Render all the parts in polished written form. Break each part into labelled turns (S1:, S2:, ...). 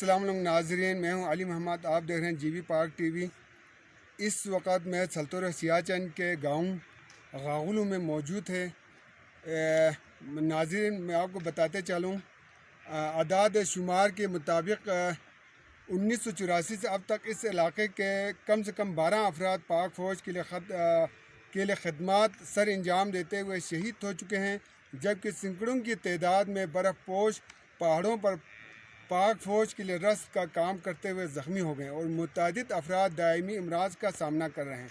S1: السلام علیکم ناظرین، میں ہوں علی محمد، آپ دیکھ رہے ہیں جی وی پاک ٹی وی۔ اس وقت میں سلطور سیاچن کے گاؤں غاغلو میں موجود ہے۔ ناظرین، میں آپ کو بتاتے چلوں، اعداد شمار کے مطابق 1984 سے اب تک اس علاقے کے کم سے کم 12 افراد پاک فوج کے لیے خدمات سر انجام دیتے ہوئے شہید ہو چکے ہیں، جبکہ سینکڑوں کی تعداد میں برف پوش پہاڑوں پر پاک فوج کے لیے رسد کا کام کرتے ہوئے زخمی ہو گئے اور متعدد افراد دائمی امراض کا سامنا کر رہے ہیں۔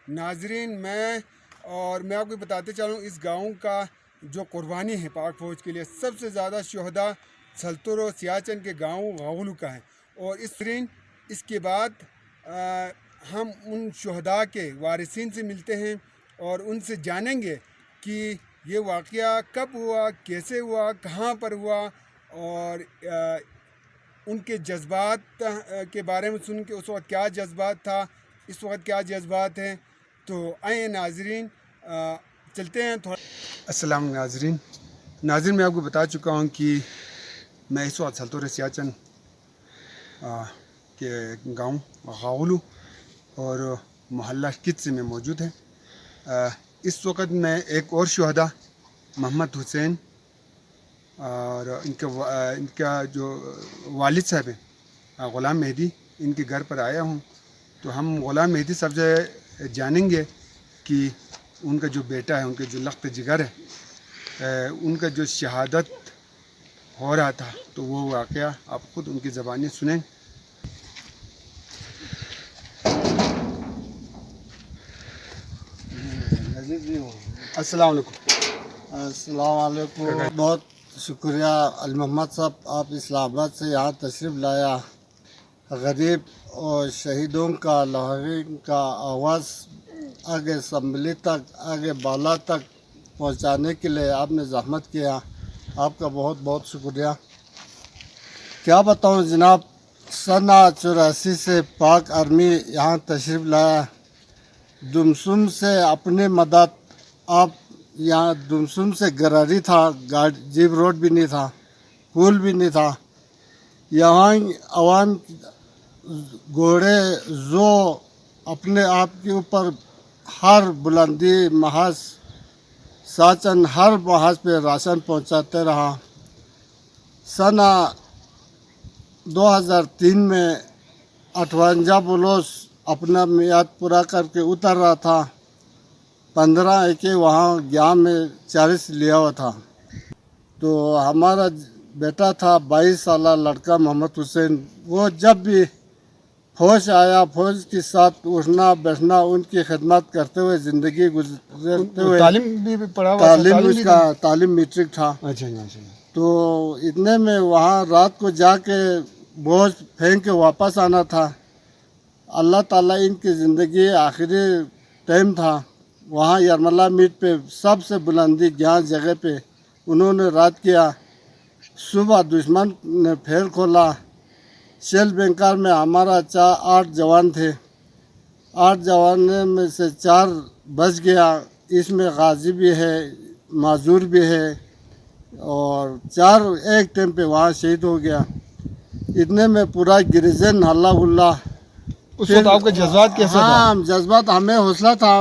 S1: ناظرین، میں آپ کو بتاتے چلوں، اس گاؤں کا جو قربانی ہے پاک فوج کے لیے، سب سے زیادہ شہداء سلطور و سیاچن کے گاؤں غاغلو کا ہے۔ اور اس کے بعد ہم ان شہداء کے وارثین سے ملتے ہیں اور ان سے جانیں گے کہ یہ واقعہ کب ہوا، کیسے ہوا، کہاں پر ہوا، اور ان کے جذبات کے بارے میں سن کے اس وقت کیا جذبات تھا، اس وقت کیا جذبات ہیں۔ تو آئیں ناظرین، چلتے ہیں تھوڑا۔ السلام ناظرین، میں آپ کو بتا چکا ہوں کہ میں اس وقت سلطور سیاچن کے گاؤں غاغلو اور محلہ کت میں موجود ہے۔ اس وقت میں ایک اور شہداء محمد حسین اور ان کا جو والد صاحب ہیں غلام مہدی، ان کے گھر پر آیا ہوں۔ تو ہم غلام مہدی صاحب سے جانیں گے کہ ان کا جو بیٹا ہے، ان کے جو لخت جگر ہے، ان کا جو شہادت ہو رہا تھا، تو وہ واقعہ آپ خود ان کی زبانی سنیں۔ السلام علیکم۔
S2: السلام علیکم، بہت شکریہ علی محمد صاحب، آپ اسلام آباد سے یہاں تشریف لایا۔ غریب اور شہیدوں کا لاہورین کا آواز آگے اسمبلی تک، آگے بالا تک پہنچانے کے لیے آپ نے زحمت کیا، آپ کا بہت بہت شکریہ۔ کیا بتاؤں جناب، سن 84 سے پاک آرمی یہاں تشریف لایا۔ دمسم سے اپنے مدد، آپ یہاں دمسم سے گراری تھا، جیب روڈ بھی نہیں تھا، پول بھی نہیں تھا۔ یہاں عوام گھوڑے زو اپنے آپ کے اوپر ہر بلندی محاذ ساچن ہر محاذ پہ راشن پہنچاتے رہا۔ سن 2003 میں 58 بلوچ اپنا میعاد پورا کر کے اتر رہا تھا، 15 کے وہاں گیا میں 40 لیا ہوا تھا۔ تو ہمارا بیٹا تھا 22 سالہ لڑکا محمد حسین، وہ جب بھی فوج آیا، فوج کے ساتھ اٹھنا بیٹھنا، ان کی خدمت کرتے ہوئے زندگی گزرتے ہوئے،
S1: تعلیم بھی پڑھا ہوا تھا؟
S2: اس کا تعلیم میٹرک تھا۔ تو اتنے میں وہاں رات کو جا کے بوجھ پھینک کے واپس آنا تھا۔ اللہ تعالیٰ ان کی زندگی آخری ٹائم تھا، وہاں یرملہ میٹ پہ سب سے بلندی جہاں جگہ پہ انہوں نے رات کیا۔ صبح دشمن نے پھیر کھولا، شیل بینکار میں ہمارا 8 جوان تھے، 8 جوانوں میں سے 4 بچ گیا، اس میں غازی بھی ہے، معذور بھی ہے، اور 4 ایک ٹائم پہ وہاں شہید ہو گیا۔ اتنے میں پورا گریزن ہلا گلا۔
S1: اس وقت آپ کے جذبات کیسا تھا؟
S2: ہاں، جذبات ہمیں حوصلہ تھا،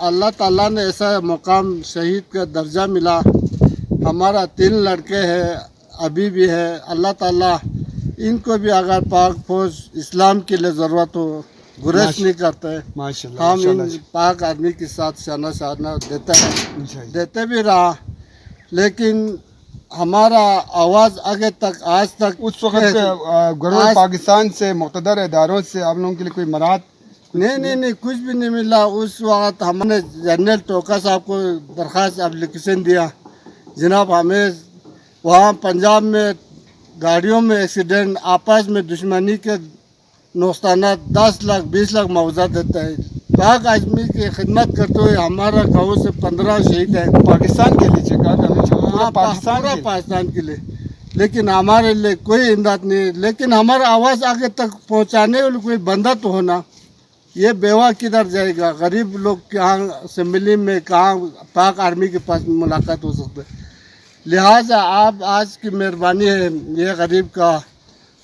S2: اللہ تعالیٰ نے ایسا مقام شہید کا درجہ ملا۔ ہمارا 3 لڑکے ہیں، ابھی بھی ہے، اللہ تعالیٰ ان کو بھی اگر پاک فوج اسلام کے لیے ضرورت ہو گریز نہیں کرتے، ہم ان پاک آدمی کے ساتھ شانہ دیتے بھی رہا، لیکن ہمارا آواز آگے تک آج تک
S1: اس وقت گورنمنٹ پاکستان سے مقتدر اداروں سے آپ لوگوں کے لیے کوئی مراعات؟
S2: نہیں، کچھ بھی نہیں ملا۔ اس وقت ہم نے جنرل ٹوکا صاحب کو درخواست اپلیکیشن دیا، جناب ہمیں وہاں پنجاب میں گاڑیوں میں ایکسیڈنٹ، آپس میں دشمنی کے نقصانات 10 لاکھ 20 لاکھ معاوضہ دیتا ہے۔ پاک آدمی کی خدمت کرتے ہوئے ہمارا گاؤں سے 15 شہید ہیں
S1: پاکستان کے لیے،
S2: پورا پاکستان کے لیے، لیکن ہمارے لیے کوئی امداد نہیں۔ لیکن ہمارا آواز آگے تک پہنچانے والے کوئی بندہ تو ہونا۔ یہ بیوہ کدھر جائے گا؟ غریب لوگ کہاں اسمبلی میں، کہاں پاک آرمی کے پاس ملاقات ہو سکتا ہے؟ لہٰذا آپ آج کی مہربانی ہے، یہ غریب کا